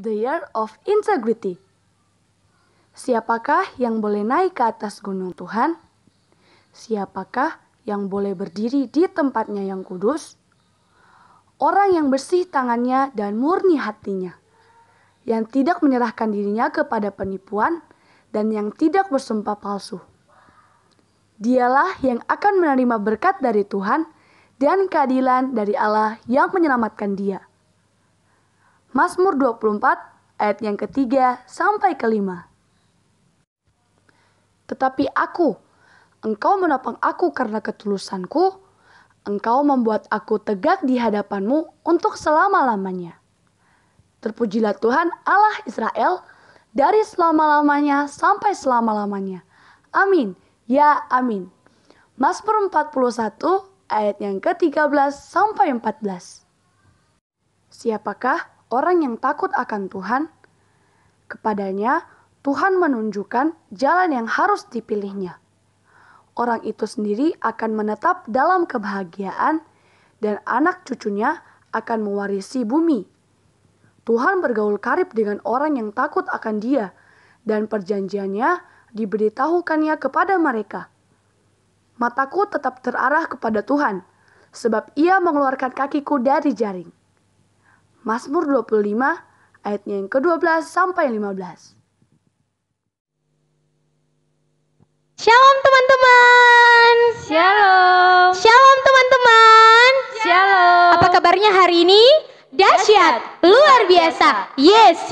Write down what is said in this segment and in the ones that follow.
The Year of Integrity. Siapakah yang boleh naik ke atas gunung Tuhan? Siapakah yang boleh berdiri di tempatnya yang kudus? Orang yang bersih tangannya dan murni hatinya, yang tidak menyerahkan dirinya kepada penipuan dan yang tidak bersumpah palsu. Dialah yang akan menerima berkat dari Tuhan dan keadilan dari Allah yang menyelamatkan dia. Mazmur 24 ayat yang ketiga sampai kelima. Tetapi aku, Engkau menopang aku karena ketulusanku, Engkau membuat aku tegak di hadapan-Mu untuk selama-lamanya. Terpujilah Tuhan Allah Israel dari selama-lamanya sampai selama-lamanya. Amin. Ya, amin. Mazmur 41 ayat yang ke-13 sampai 14. Siapakah orang yang takut akan Tuhan? Kepadanya Tuhan menunjukkan jalan yang harus dipilihnya. Orang itu sendiri akan menetap dalam kebahagiaan dan anak cucunya akan mewarisi bumi. Tuhan bergaul karib dengan orang yang takut akan Dia dan perjanjiannya diberitahukannya kepada mereka. Mataku tetap terarah kepada Tuhan, sebab Ia mengeluarkan kakiku dari jaring. Mazmur 25 ayatnya yang ke-12 sampai 15. Shalom teman-teman. Shalom. Shalom teman-teman. Shalom. Apa kabarnya hari ini? Dahsyat, luar biasa. Yes.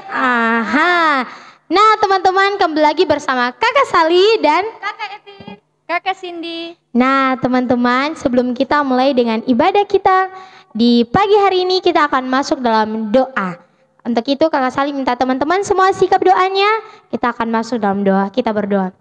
Aha. Nah teman-teman, kembali lagi bersama Kakak Sali dan Kakak Eti, Kakak Cindy. Nah teman-teman, sebelum kita mulai dengan ibadah kita di pagi hari ini, kita akan masuk dalam doa. Untuk itu Kakak Sali minta teman-teman semua sikap doanya. Kita akan masuk dalam doa, kita berdoa.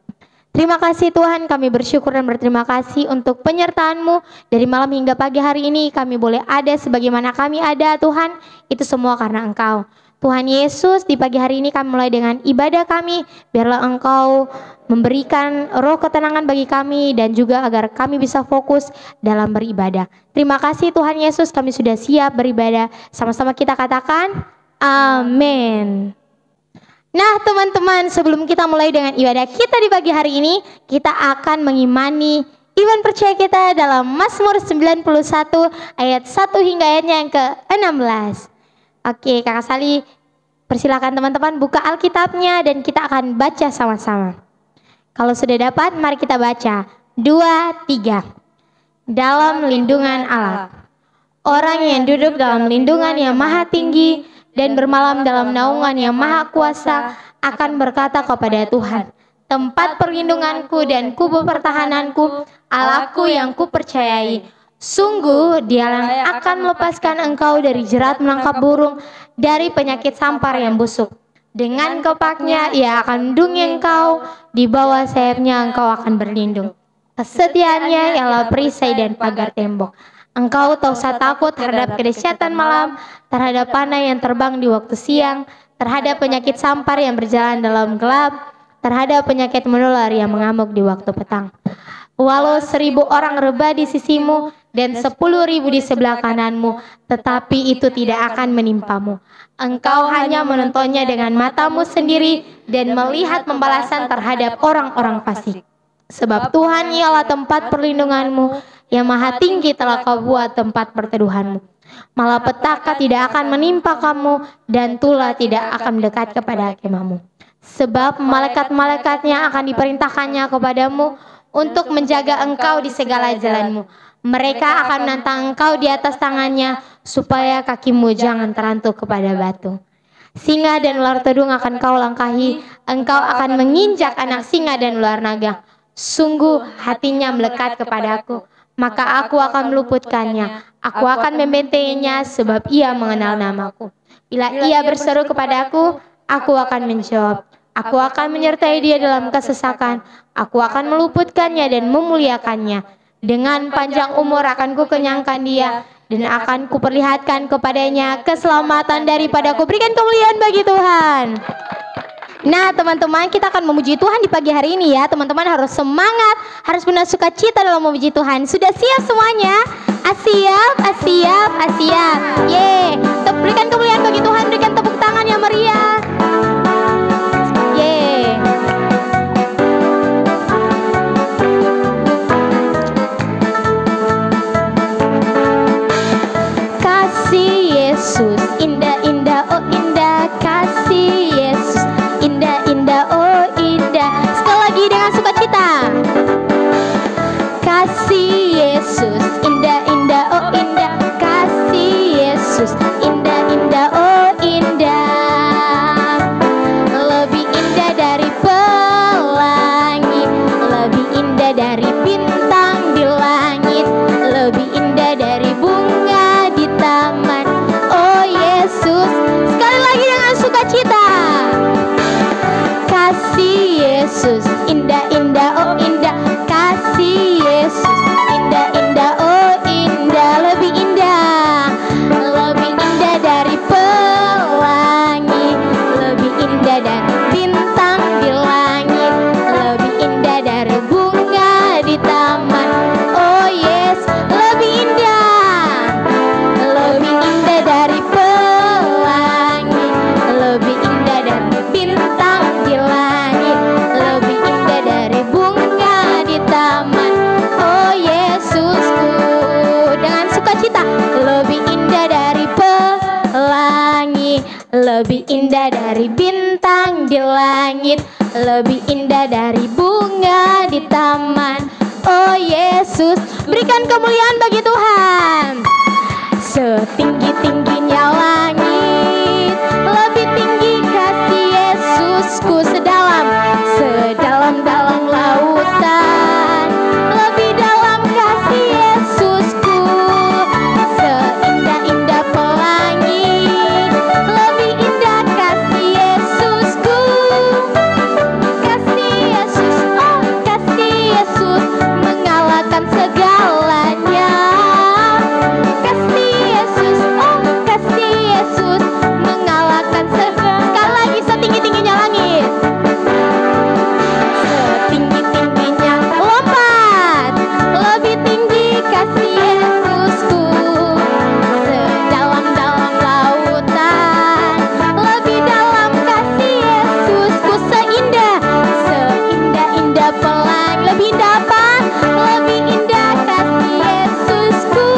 Terima kasih Tuhan, kami bersyukur dan berterima kasih untuk penyertaan-Mu. Dari malam hingga pagi hari ini kami boleh ada sebagaimana kami ada Tuhan. Itu semua karena Engkau. Tuhan Yesus, di pagi hari ini kami mulai dengan ibadah kami. Biarlah Engkau memberikan roh ketenangan bagi kami dan juga agar kami bisa fokus dalam beribadah. Terima kasih Tuhan Yesus, kami sudah siap beribadah. Sama-sama kita katakan amin. Nah teman-teman, sebelum kita mulai dengan ibadah kita di pagi hari ini, kita akan mengimani iman percaya kita dalam Mazmur 91 ayat 1 hingga ayatnya yang ke-16. Oke, Kakak Sali persilakan teman-teman buka Alkitabnya dan kita akan baca sama-sama. Kalau sudah dapat, mari kita baca. 2, 3. Dalam lindungan Allah. Orang yang duduk dalam lindungan yang maha tinggi dan bermalam dalam naungan yang maha kuasa akan berkata kepada Tuhan, tempat perlindunganku dan kubu pertahananku, Allahku yang kupercayai. Sungguh Dialah yang akan melepaskan engkau dari jerat menangkap burung, dari penyakit sampar yang busuk. Dengan kepaknya Ia akan melindungi engkau, di bawah sayapnya engkau akan berlindung. Kesetiaannya ialah perisai dan pagar tembok. Engkau tak usah takut terhadap kedahsyatan malam, terhadap panah yang terbang di waktu siang, terhadap penyakit sampar yang berjalan dalam gelap, terhadap penyakit menular yang mengamuk di waktu petang. Walau 1000 orang rebah di sisimu dan 10.000 di sebelah kananmu, tetapi itu tidak akan menimpamu. Engkau hanya menontonnya dengan matamu sendiri dan melihat pembalasan terhadap orang-orang fasik. Sebab Tuhan ialah tempat perlindunganmu, yang maha tinggi telah kau buat tempat perteduhanmu. Malapetaka tidak akan menimpa kamu, dan tulah tidak akan mendekat kepada kemahmu. Sebab malaikat-malaikatnya akan diperintahkannya kepadamu untuk menjaga engkau di segala jalanmu. Mereka akan menantang engkau di atas tangannya, supaya kakimu jangan terantuk kepada batu. Singa dan ular tedung akan kau langkahi, engkau akan menginjak anak singa dan ular naga. Sungguh hatinya melekat kepadaku, maka aku akan meluputkannya. Aku akan membentenginya sebab ia mengenal namaku. Bila ia berseru kepadaku, aku akan menjawab. Aku akan menyertai dia dalam kesesakan. Aku akan meluputkannya dan memuliakannya. Dengan panjang umur akan kukenyangkan dia dan akan kuperlihatkan kepadanya keselamatan daripadaku. Berikan kemuliaan bagi Tuhan. Nah teman-teman, kita akan memuji Tuhan di pagi hari ini ya. Teman-teman harus semangat, harus penuh sukacita dalam memuji Tuhan. Sudah siap semuanya? Siap. Yeay. Berikan kemuliaan bagi Tuhan, berikan tepuk tangan. Yesus, indah-indah, oh indah kasih Yesus, indah-indah, oh indah. Sekali lagi dengan sukacita. Kasih Yesus, indah-indah, oh indah kasih Yesus, indah-indah, oh indah. Lebih indah dari pelangi, lebih indah dari bintang di langit, lebih indah dari bunga di taman. Oh Yesus, sekali lagi dengan sukacita. Kasih Yesus, indah-indah, oh indah kasih Yesus, indah-indah, oh indah. Lebih indah, lebih indah dari pelangi, lebih indah dari bintang di langit, lebih indah dari bunga di taman. Oh yes, lebih indah, lebih indah dari pelangi, lebih indah dari bintang di langit, lebih indah dari bunga di taman. Oh Yesusku, dengan sukacita. Lebih indah dari pelangi, lebih indah dari bintang di langit, lebih indah dari bunga di taman. Oh Yesus, berikan kemuliaan bagi Tuhan. Setinggi-tingginya langit, lebih tinggi kasih Yesusku. Sedalam-dalam lautan, lebih dalam kasih Yesusku. Seindah-indah pelangi, lebih indah kasih Yesusku. Kasih Yesus, oh kasih Yesus, mengalahkan segalanya. Kasih Yesus, oh kasih Yesus, mengalahkan segala. Sekali lagi, setinggi-tingginya langit, setinggi-tingginya lompat, lebih tinggi kasih Yesusku. Sedalam-dalam lautan, lebih dalam kasih Yesusku. Seindah-indah pelangi, lebih indah apa? Lebih indah kasih Yesusku.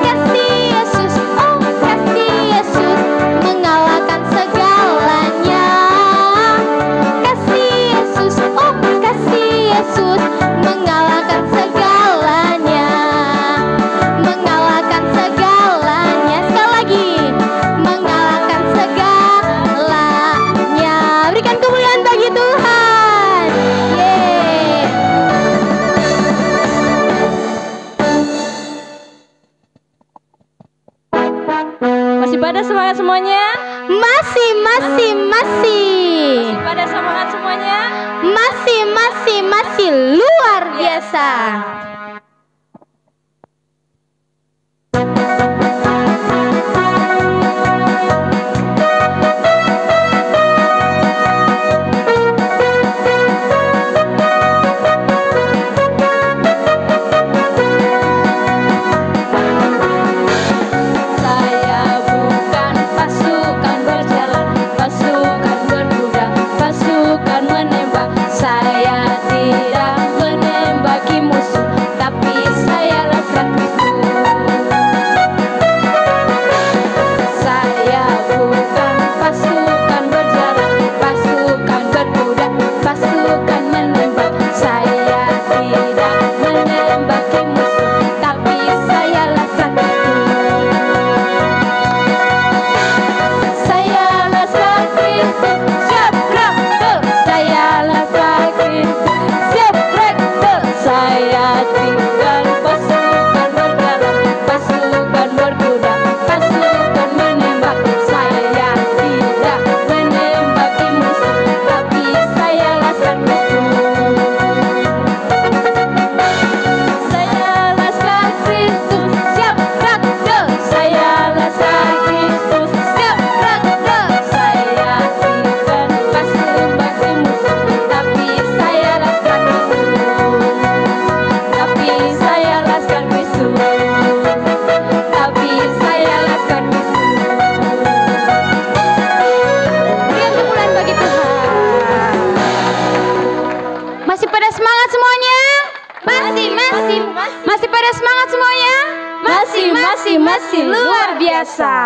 Kasih Yesus, oh kasih Yesus, mengalahkan segalanya. Kasih Yesus, oh kasih Yesus, mengalahkan segalanya. Mengalahkan segalanya. Sekali lagi, mengalahkan segalanya. Berikan kemuliaan bagi Tuhan. Yeay. Masih pada semangat semuanya? Masih. Pada semangat semuanya? Masih luar biasa. Saya bukan pasukan berjalan, pasukan berkuda, pasukan menembak. Saya tidak menembaki musuh, biasa.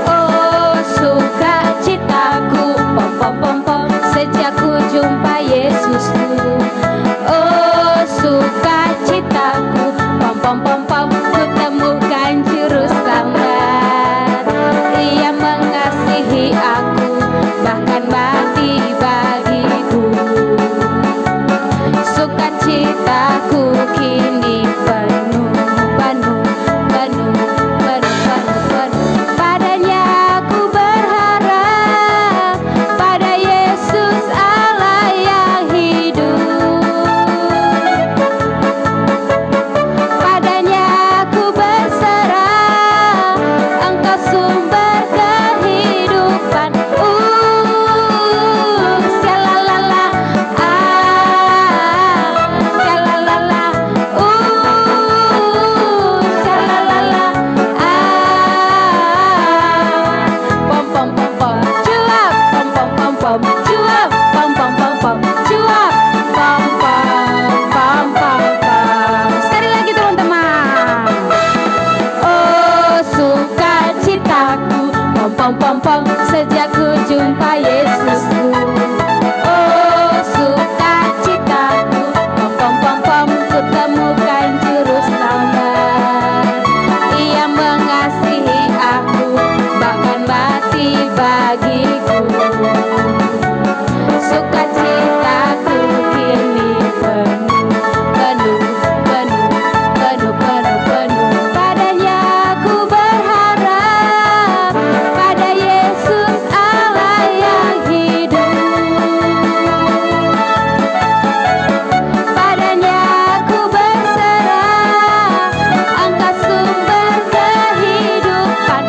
Oh sukacitaku, pom pom pom pom, sejak ku jumpa Yesusku. Oh sukacitaku, pom pom pom pom, ku temukan juru selamat. Ia mengasihi aku, bahkan mati bagiku. Sukacitaku kini penuh, penuh, penuh, penuh, penuh, penuh. Padanya aku berharap, pada Yesus Allah yang hidup. Padanya aku berserah, Engkau sumber kehidupan. Syalalala, syalalala, syalalala, pom pom pom pom, cuap, pom pom pom pom, cuap, pom pom pom pom, cuap, pom pom pom pom pom. Sekali lagi teman-teman. Oh sukacitaku, pom pom pom pom, sejak ku jumpa Yesusku. Oh sukacitaku, pom pom pom pom, ku temukan juru selamat. Ia mengasihi aku, bahkan mati bagiku. Sukacitaku kini penuh, penuh, penuh, penuh, penuh, penuh. Padanya aku berharap, pada Yesus Allah yang hidup. Padanya aku berserah, Engkau sumber kehidupan.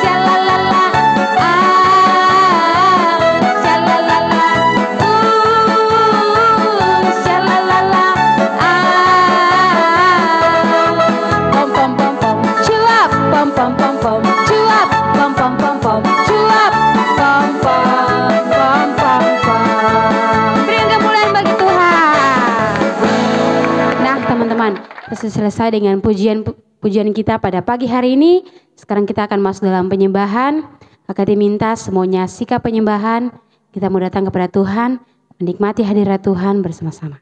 Syalalala, syalalala, syalalala, pom pom pom pom, cuap, pom pom pom pom, cuap, pom pom pom pom, cuap, pom pom pom pom pom. Beri yang kemuliaan bagi Tuhan. Nah teman-teman, kita selesai dengan pujian kita pada pagi hari ini. Sekarang kita akan masuk dalam penyembahan. Kakak diminta semuanya sikap penyembahan. Kita mau datang kepada Tuhan, menikmati hadirat Tuhan bersama-sama.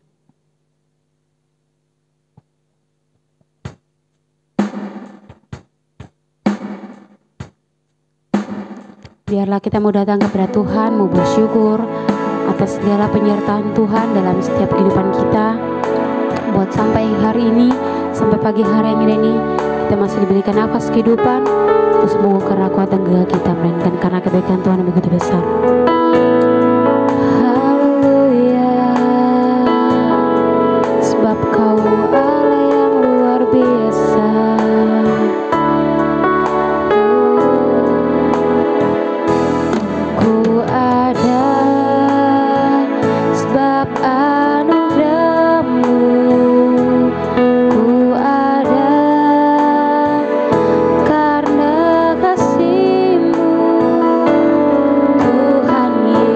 Biarlah kita mau datang kepada Tuhan, mau bersyukur atas segala penyertaan Tuhan dalam setiap kehidupan kita. Buat sampai hari ini, sampai pagi hari yang ini, kita masih diberikan nafas kehidupan. Itu semua karena kuat dan gagah kita, melainkan karena kebaikan Tuhan yang begitu besar. Haleluya, sebab Kau Allah yang luar biasa. Ku ada sebab anugerah-Mu, ku ada karena kasih-Mu, Tuhan Yesus.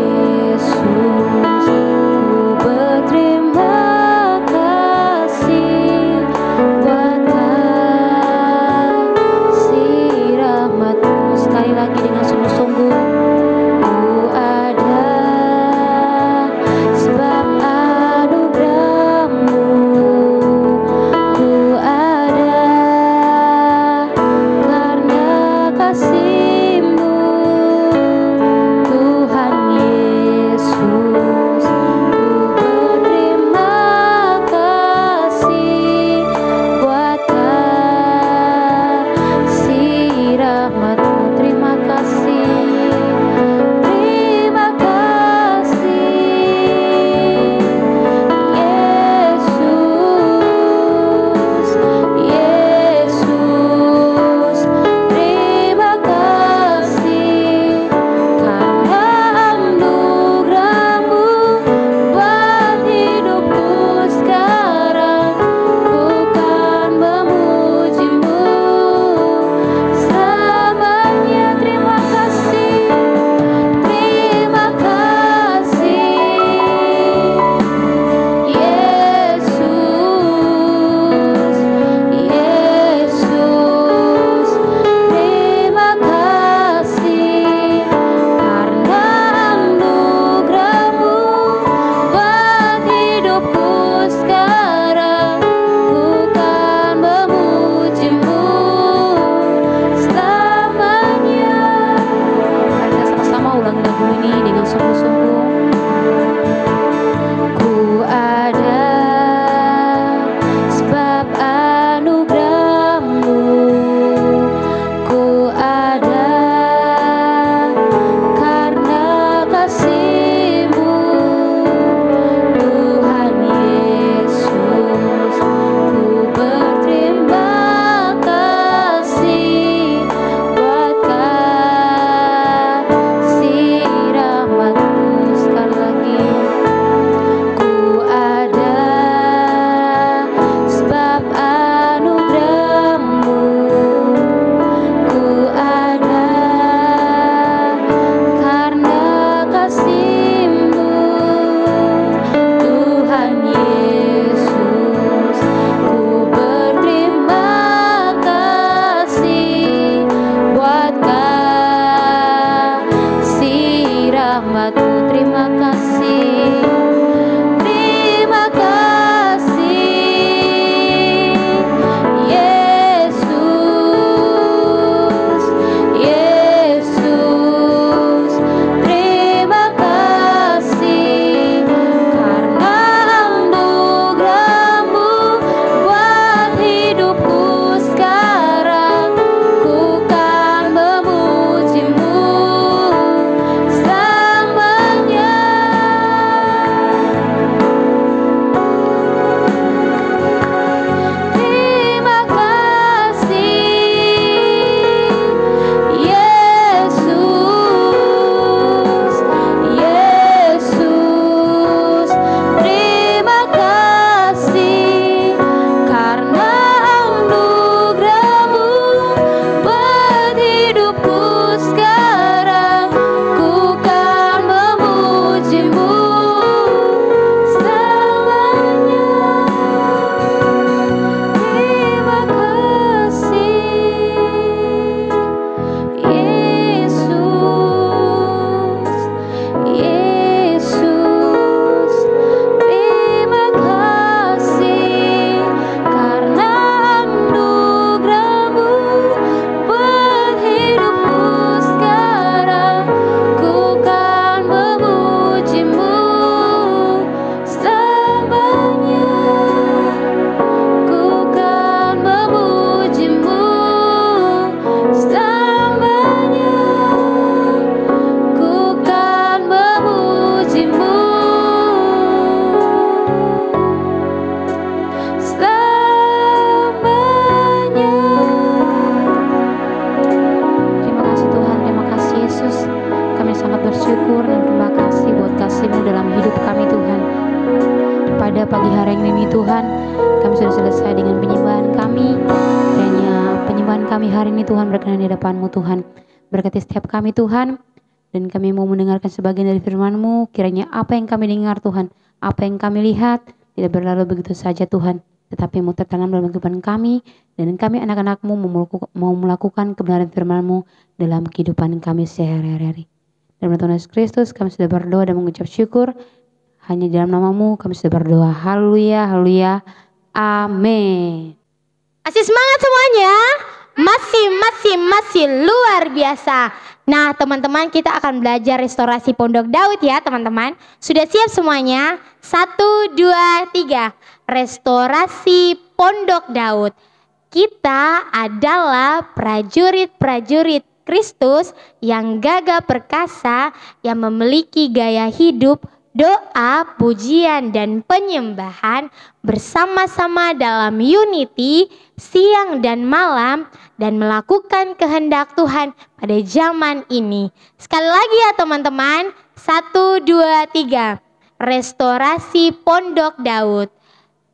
kami hari ini Tuhan, berkenan di hadapan-Mu Tuhan. Berkati setiap kami Tuhan, dan kami mau mendengarkan sebagian dari firman-Mu. Kiranya apa yang kami dengar Tuhan, apa yang kami lihat tidak berlalu begitu saja Tuhan, tetapi mau tertanam dalam kehidupan kami, dan kami anak-anak-Mu mau melakukan kebenaran firman-Mu dalam kehidupan kami sehari-hari. Dalam Tuhan Yesus Kristus kami sudah berdoa dan mengucap syukur. Hanya dalam nama-Mu kami sudah berdoa. Haleluya, haleluya, amin. Masih semangat semuanya? Masih luar biasa. Nah teman-teman, kita akan belajar restorasi Pondok Daud ya teman-teman. Sudah siap semuanya? 1, 2, 3. Restorasi Pondok Daud. Kita adalah prajurit-prajurit Kristus yang gagah perkasa, yang memiliki gaya hidup, doa, pujian, dan penyembahan bersama-sama dalam unity siang dan malam, dan melakukan kehendak Tuhan pada zaman ini. Sekali lagi ya teman-teman, 1, 2, 3. Restorasi Pondok Daud.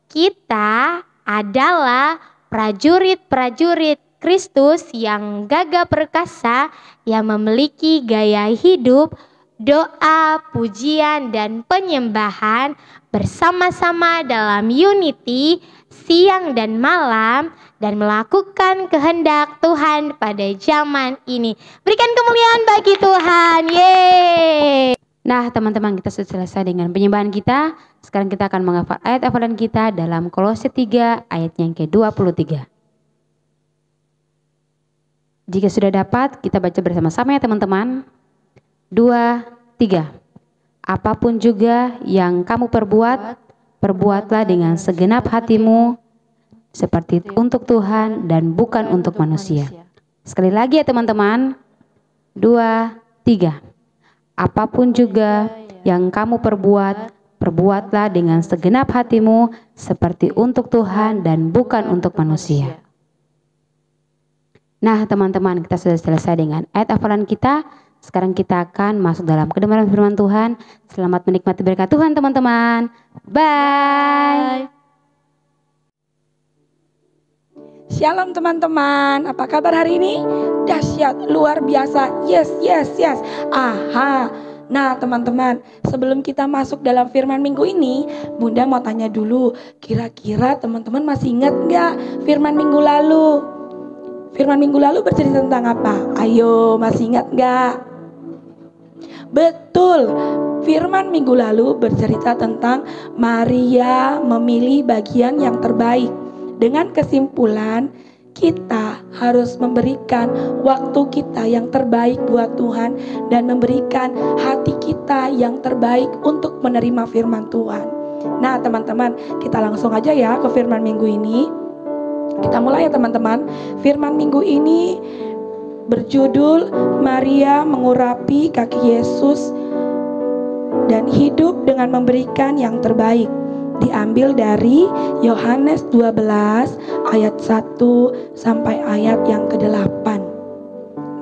Kita adalah prajurit-prajurit Kristus yang gagah perkasa, yang memiliki gaya hidup, doa, pujian, dan penyembahan bersama-sama dalam unity siang dan malam, dan melakukan kehendak Tuhan pada zaman ini. Berikan kemuliaan bagi Tuhan. Yeay. Nah teman-teman, kita sudah selesai dengan penyembahan kita. Sekarang kita akan menghafal ayat hafalan kita dalam Kolose 3 ayat yang ke-23. Jika sudah dapat, kita baca bersama-sama ya teman-teman. 2, 3. Apapun juga yang kamu perbuat, perbuatlah dengan segenap hatimu, seperti untuk Tuhan dan bukan untuk manusia. Sekali lagi ya teman-teman. 2, 3. Apapun juga yang kamu perbuat, perbuatlah dengan segenap hatimu, seperti untuk Tuhan dan bukan untuk manusia. Nah teman-teman, kita sudah selesai dengan ayat hafalan kita. Sekarang kita akan masuk dalam kebenaran firman Tuhan. Selamat menikmati berkat Tuhan teman-teman. Bye. Shalom teman-teman, apa kabar hari ini? Dahsyat, luar biasa, yes. Aha. Nah teman-teman, sebelum kita masuk dalam firman minggu ini, Bunda mau tanya dulu, kira-kira teman-teman masih ingat gak firman minggu lalu? Firman minggu lalu bercerita tentang apa? Ayo, masih ingat gak? Betul, firman minggu lalu bercerita tentang Maria memilih bagian yang terbaik. Dengan kesimpulan, kita harus memberikan waktu kita yang terbaik buat Tuhan, dan memberikan hati kita yang terbaik untuk menerima firman Tuhan. Nah teman-teman, kita langsung aja ya ke firman minggu ini. Kita mulai ya teman-teman. Firman minggu ini berjudul Maria mengurapi kaki Yesus dan hidup dengan memberikan yang terbaik. Diambil dari Yohanes 12 ayat 1 sampai ayat yang ke-8.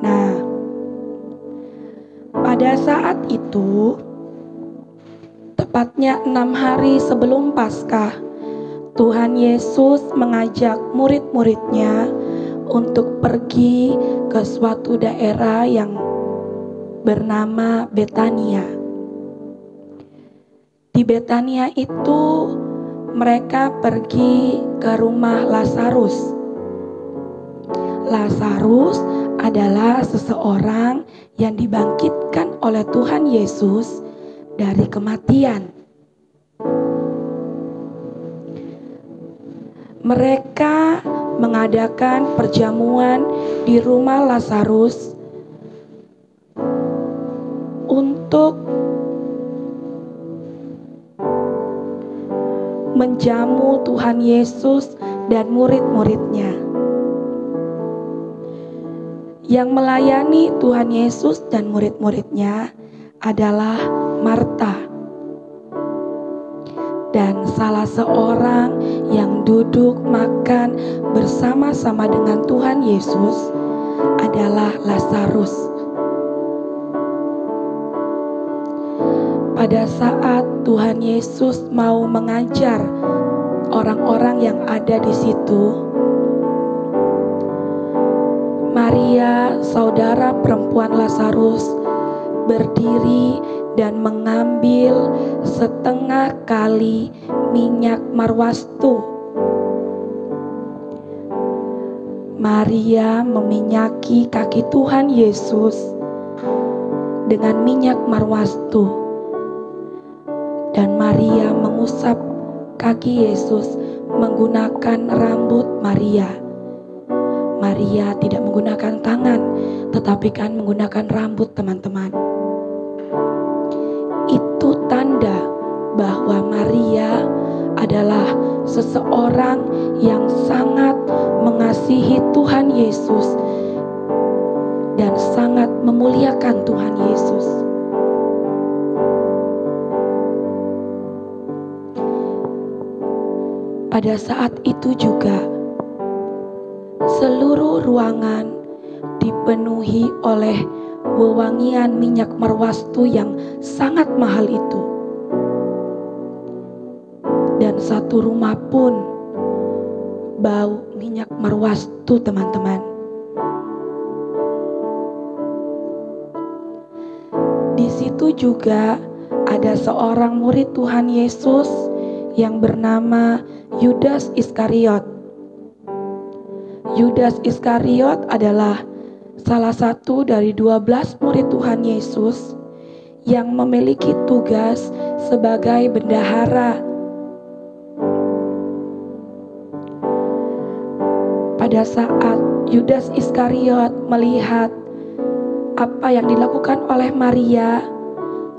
Nah, pada saat itu, tepatnya 6 hari sebelum Paskah, Tuhan Yesus mengajak murid-muridnya untuk pergi ke suatu daerah yang bernama Betania. Di Betania itu mereka pergi ke rumah Lazarus. Lazarus adalah seseorang yang dibangkitkan oleh Tuhan Yesus dari kematian. Mereka mengadakan perjamuan di rumah Lazarus untuk menjamu Tuhan Yesus dan murid-muridnya. Yang melayani Tuhan Yesus dan murid-muridnya adalah Marta. Dan salah seorang yang duduk makan bersama-sama dengan Tuhan Yesus adalah Lazarus. Pada saat Tuhan Yesus mau mengajar orang-orang yang ada di situ, Maria, saudara perempuan Lazarus, berdiri dan mengambil setengah kali minyak marwastu. Maria meminyaki kaki Tuhan Yesus dengan minyak marwastu, dan Maria mengusap kaki Yesus menggunakan rambut Maria. Maria tidak menggunakan tangan, tetapi kan menggunakan rambut, teman-teman. Itu tanda bahwa Maria adalah seseorang yang sangat mengasihi Tuhan Yesus dan sangat memuliakan Tuhan Yesus. Pada saat itu juga seluruh ruangan dipenuhi oleh wewangian minyak marwastu yang sangat mahal itu. Dan satu rumah pun bau minyak marwastu, teman-teman. Di situ juga ada seorang murid Tuhan Yesus yang bernama Yudas Iskariot. Yudas Iskariot adalah salah satu dari 12 murid Tuhan Yesus yang memiliki tugas sebagai bendahara. Pada saat Yudas Iskariot melihat apa yang dilakukan oleh Maria,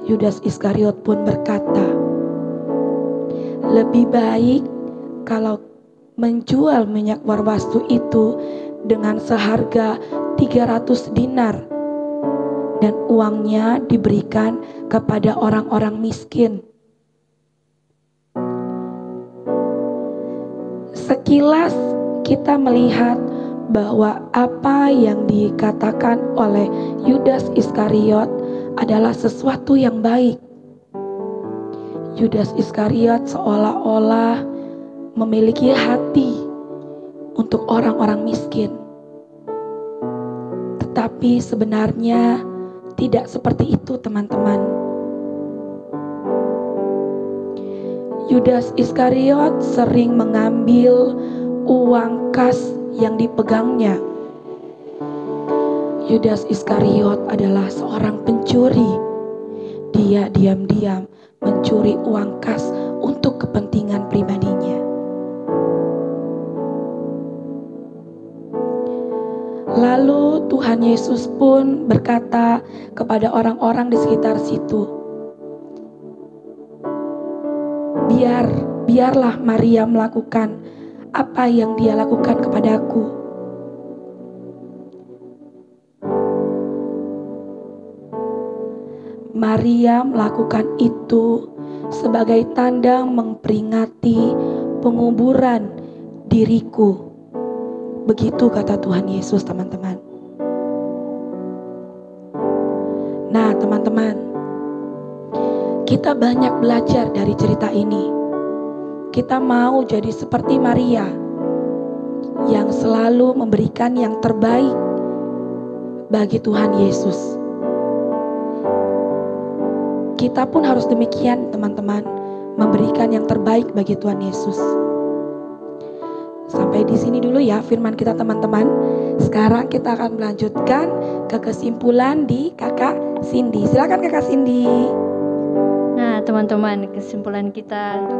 Yudas Iskariot pun berkata, lebih baik kalau menjual minyak marwastu itu dengan seharga 300 dinar dan uangnya diberikan kepada orang-orang miskin. Sekilas kita melihat bahwa apa yang dikatakan oleh Yudas Iskariot adalah sesuatu yang baik. Yudas Iskariot seolah-olah memiliki hati untuk orang-orang miskin. Tetapi sebenarnya tidak seperti itu, teman-teman. Yudas Iskariot sering mengambil uang kas yang dipegangnya. Yudas Iskariot adalah seorang pencuri. Dia diam-diam mencuri uang kas untuk kepentingan pribadinya. Lalu Tuhan Yesus pun berkata kepada orang-orang di sekitar situ, biarlah Maria melakukan apa yang dia lakukan kepadaku. Maria melakukan itu sebagai tanda memperingati penguburan diriku. Begitu kata Tuhan Yesus, teman-teman. Nah, teman-teman, kita banyak belajar dari cerita ini. Kita mau jadi seperti Maria yang selalu memberikan yang terbaik bagi Tuhan Yesus. Kita pun harus demikian, teman-teman, memberikan yang terbaik bagi Tuhan Yesus. Sampai di sini dulu ya firman kita, teman-teman. Sekarang kita akan melanjutkan ke kesimpulan di Kakak Cindy. Silakan Kakak Cindy. Nah, teman-teman, kesimpulan kita untuk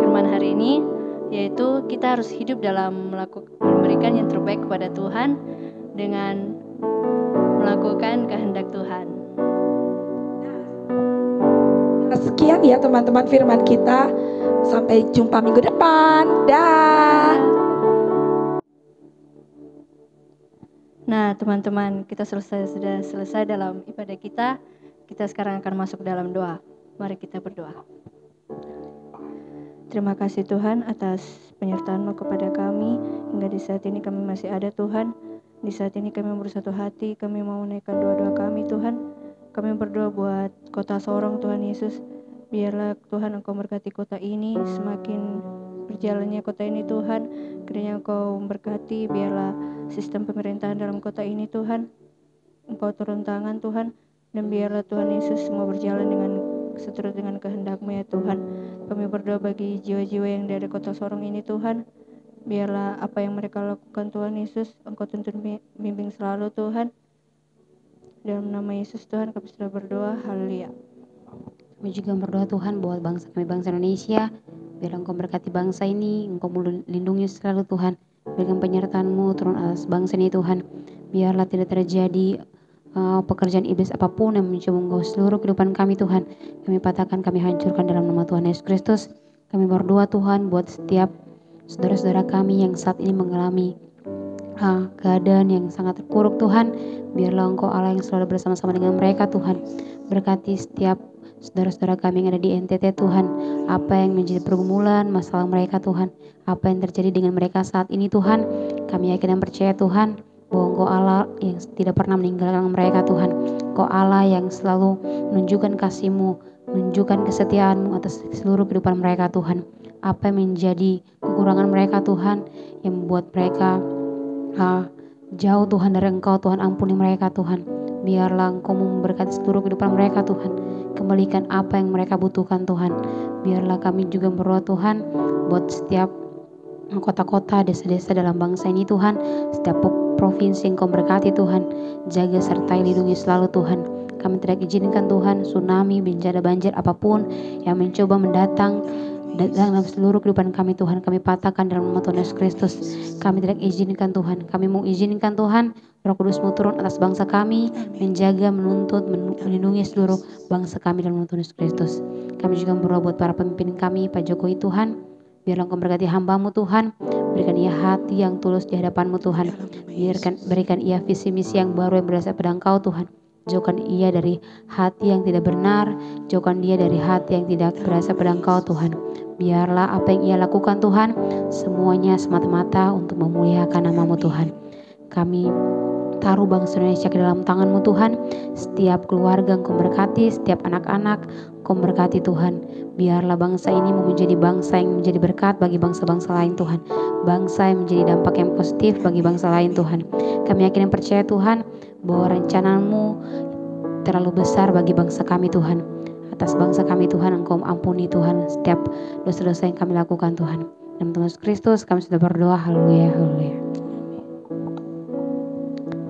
firman hari ini yaitu kita harus hidup dalam memberikan yang terbaik kepada Tuhan dengan melakukan kehendak Tuhan. Sekian ya teman-teman firman kita. Sampai jumpa minggu depan. Dah. Nah, teman-teman, kita sudah selesai dalam ibadah kita. Kita sekarang akan masuk dalam doa. Mari kita berdoa. Terima kasih Tuhan atas penyertaan-Mu kepada kami. Hingga di saat ini kami masih ada, Tuhan. Di saat ini kami bersatu hati. Kami mau menaikkan doa-doa kami, Tuhan. Kami berdoa buat kota Sorong, Tuhan Yesus. Biarlah Tuhan Engkau berkati kota ini semakin berjalannya kota ini Tuhan. Kiranya Engkau memberkati, biarlah sistem pemerintahan dalam kota ini Tuhan. Engkau turun tangan Tuhan, dan biarlah Tuhan Yesus semua berjalan seturut dengan kehendak-Mu ya Tuhan. Kami berdoa bagi jiwa-jiwa yang dari kota Sorong ini Tuhan. Biarlah apa yang mereka lakukan Tuhan Yesus, Engkau tuntun bimbing selalu Tuhan. Dalam nama Yesus Tuhan kami sudah berdoa, haleluya. Kami juga berdoa Tuhan buat bangsa kami, bangsa Indonesia. Biar Engkau berkati bangsa ini, Engkau lindungi selalu Tuhan. Berikan penyertaan-Mu turun atas bangsa ini Tuhan. Biarlah tidak terjadi pekerjaan iblis apapun yang mencoba mengganggu seluruh kehidupan kami Tuhan. Kami patahkan, kami hancurkan dalam nama Tuhan Yesus Kristus. Kami berdoa Tuhan buat setiap saudara-saudara kami yang saat ini mengalami keadaan yang sangat terpuruk Tuhan. Biarlah Engkau Allah yang selalu bersama-sama dengan mereka Tuhan. Berkati setiap saudara-saudara kami yang ada di NTT Tuhan. Apa yang menjadi pergumulan masalah mereka Tuhan, apa yang terjadi dengan mereka saat ini Tuhan, kami yakin dan percaya Tuhan bahwa Engkau Allah yang tidak pernah meninggalkan mereka Tuhan. Engkau Allah yang selalu menunjukkan kasih-Mu, menunjukkan kesetiaan-Mu atas seluruh kehidupan mereka Tuhan. Apa yang menjadi kekurangan mereka Tuhan, yang membuat mereka jauh Tuhan dari Engkau Tuhan, ampuni mereka Tuhan. Biarlah Engkau memberkati seluruh kehidupan mereka Tuhan. Kembalikan apa yang mereka butuhkan Tuhan. Biarlah kami juga berdoa Tuhan buat setiap kota-kota, desa-desa dalam bangsa ini Tuhan. Setiap provinsi yang Kau berkati Tuhan. Jaga sertai lindungi selalu Tuhan. Kami tidak izinkan Tuhan tsunami, bencana banjir apapun yang mencoba mendatang dalam seluruh kehidupan kami Tuhan. Kami patahkan dalam nama Tuhan Yesus Kristus. Kami tidak izinkan Tuhan. Kami mengizinkan Tuhan Roh Kudus-Mu turun atas bangsa kami, menjaga, menuntut, melindungi seluruh bangsa kami dalam nama Tuhan Yesus Kristus. Kami juga berdoa buat para pemimpin kami, Pak Jokowi Tuhan. Biarlah Engkau berkati hamba-Mu Tuhan. Berikan ia hati yang tulus di hadapan-Mu Tuhan. Berikan ia visi misi yang baru yang berasal pada Engkau Tuhan. Jauhkan ia dari hati yang tidak benar. Jauhkan dia dari hati yang tidak berasal pada Engkau Tuhan. Biarlah apa yang ia lakukan Tuhan, semuanya semata-mata untuk memuliakan nama-Mu Tuhan. Kami taruh bangsa Indonesia ke dalam tangan-Mu Tuhan. Setiap keluarga Engkau berkati, setiap anak-anak Engkau berkati Tuhan. Biarlah bangsa ini menjadi bangsa yang menjadi berkat bagi bangsa-bangsa lain Tuhan. Bangsa yang menjadi dampak yang positif bagi bangsa lain Tuhan. Kami yakin dan percaya Tuhan bahwa rencana-Mu terlalu besar bagi bangsa kami Tuhan. Atas bangsa kami Tuhan, Engkau ampuni Tuhan setiap dosa-dosa yang kami lakukan Tuhan. Dalam Tuhan Yesus Kristus kami sudah berdoa, haleluya, haleluya.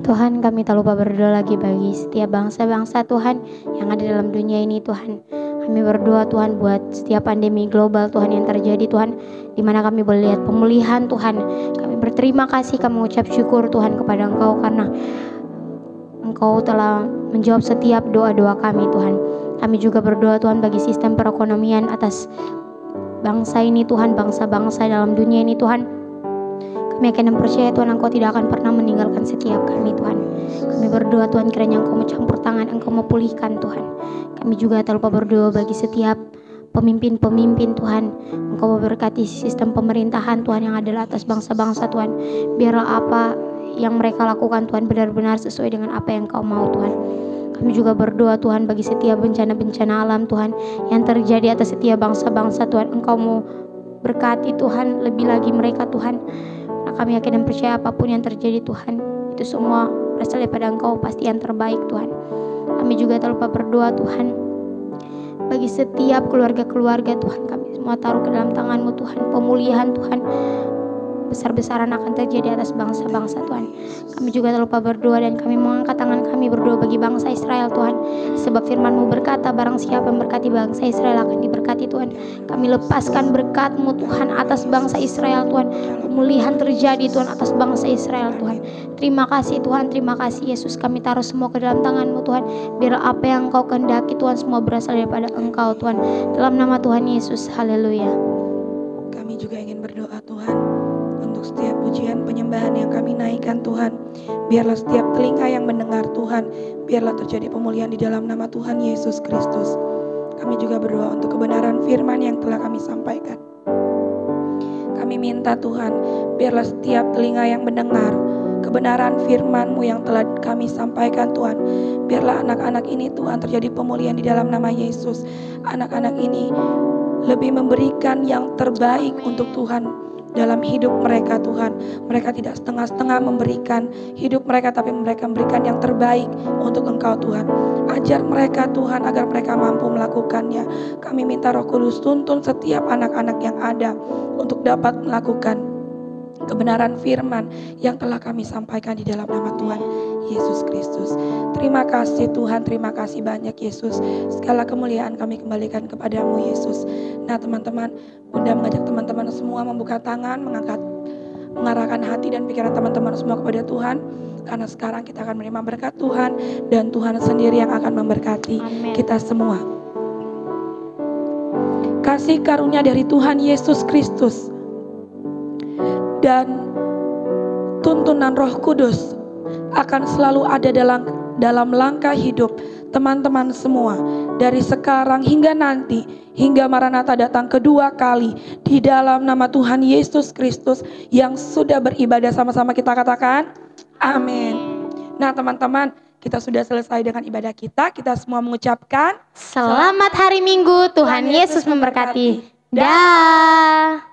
Tuhan, kami tak lupa berdoa lagi bagi setiap bangsa-bangsa Tuhan yang ada dalam dunia ini Tuhan. Kami berdoa Tuhan buat setiap pandemi global Tuhan yang terjadi Tuhan, di mana kami boleh lihat pemulihan Tuhan. Kami berterima kasih, kami mengucap syukur Tuhan kepada Engkau karena Engkau telah menjawab setiap doa-doa kami Tuhan. Kami juga berdoa Tuhan bagi sistem perekonomian atas bangsa ini Tuhan, bangsa-bangsa dalam dunia ini Tuhan. Kami akan percaya Tuhan Engkau tidak akan pernah meninggalkan setiap kami Tuhan. Kami berdoa Tuhan kiranya Engkau mencampur tangan, Engkau memulihkan Tuhan. Kami juga tak lupa berdoa bagi setiap pemimpin-pemimpin Tuhan. Engkau memberkati sistem pemerintahan Tuhan yang ada atas bangsa-bangsa Tuhan. Biarlah apa yang mereka lakukan Tuhan benar-benar sesuai dengan apa yang Engkau mau Tuhan. Kami juga berdoa Tuhan bagi setiap bencana-bencana alam Tuhan yang terjadi atas setiap bangsa-bangsa Tuhan. Engkau mau berkati Tuhan lebih lagi mereka Tuhan. Nah, kami yakin dan percaya apapun yang terjadi Tuhan, itu semua berasal daripada Engkau, pasti yang terbaik Tuhan. Kami juga tak lupa berdoa Tuhan bagi setiap keluarga-keluarga Tuhan. Kami semua taruh ke dalam tangan-Mu Tuhan. Pemulihan Tuhan besar-besaran akan terjadi atas bangsa-bangsa Tuhan. Kami juga tak lupa berdoa dan kami mengangkat tangan kami berdoa bagi bangsa Israel Tuhan. Sebab firman-Mu berkata barang siapa yang berkati bangsa Israel akan diberkati Tuhan. Kami lepaskan berkat-Mu Tuhan atas bangsa Israel Tuhan. Pemulihan terjadi Tuhan atas bangsa Israel Tuhan. Terima kasih Tuhan, terima kasih Yesus. Kami taruh semua ke dalam tangan-Mu Tuhan. Biar apa yang Engkau kehendaki Tuhan semua berasal daripada Engkau Tuhan. Dalam nama Tuhan Yesus, haleluya. Kami juga ingin berdoa Tuhan untuk setiap pujian penyembahan yang kami naikkan Tuhan. Biarlah setiap telinga yang mendengar Tuhan, biarlah terjadi pemulihan di dalam nama Tuhan Yesus Kristus. Kami juga berdoa untuk kebenaran firman yang telah kami sampaikan. Kami minta Tuhan, biarlah setiap telinga yang mendengar kebenaran firman-Mu yang telah kami sampaikan Tuhan. Biarlah anak-anak ini Tuhan terjadi pemulihan di dalam nama Yesus. Anak-anak ini lebih memberikan yang terbaik untuk Tuhan dalam hidup mereka Tuhan. Mereka tidak setengah-setengah memberikan hidup mereka, tapi mereka memberikan yang terbaik untuk Engkau Tuhan. Ajar mereka Tuhan agar mereka mampu melakukannya. Kami minta Roh Kudus tuntun setiap anak-anak yang ada untuk dapat melakukan kebenaran firman yang telah kami sampaikan di dalam nama Tuhan Yesus Kristus. Terima kasih Tuhan, terima kasih banyak Yesus. Segala kemuliaan kami kembalikan kepadamu Yesus. Nah teman-teman, Bunda mengajak teman-teman semua membuka tangan, mengarahkan hati dan pikiran teman-teman semua kepada Tuhan. Karena sekarang kita akan menerima berkat Tuhan, dan Tuhan sendiri yang akan memberkati kita semua. Kasih karunia dari Tuhan Yesus Kristus dan tuntunan Roh Kudus akan selalu ada dalam langkah hidup teman-teman semua, dari sekarang hingga nanti, hingga Maranatha datang kedua kali, di dalam nama Tuhan Yesus Kristus yang sudah beribadah sama-sama kita katakan amin. Nah teman-teman, kita sudah selesai dengan ibadah kita. Kita semua mengucapkan Selamat hari Minggu, Tuhan Yesus memberkati. Dah.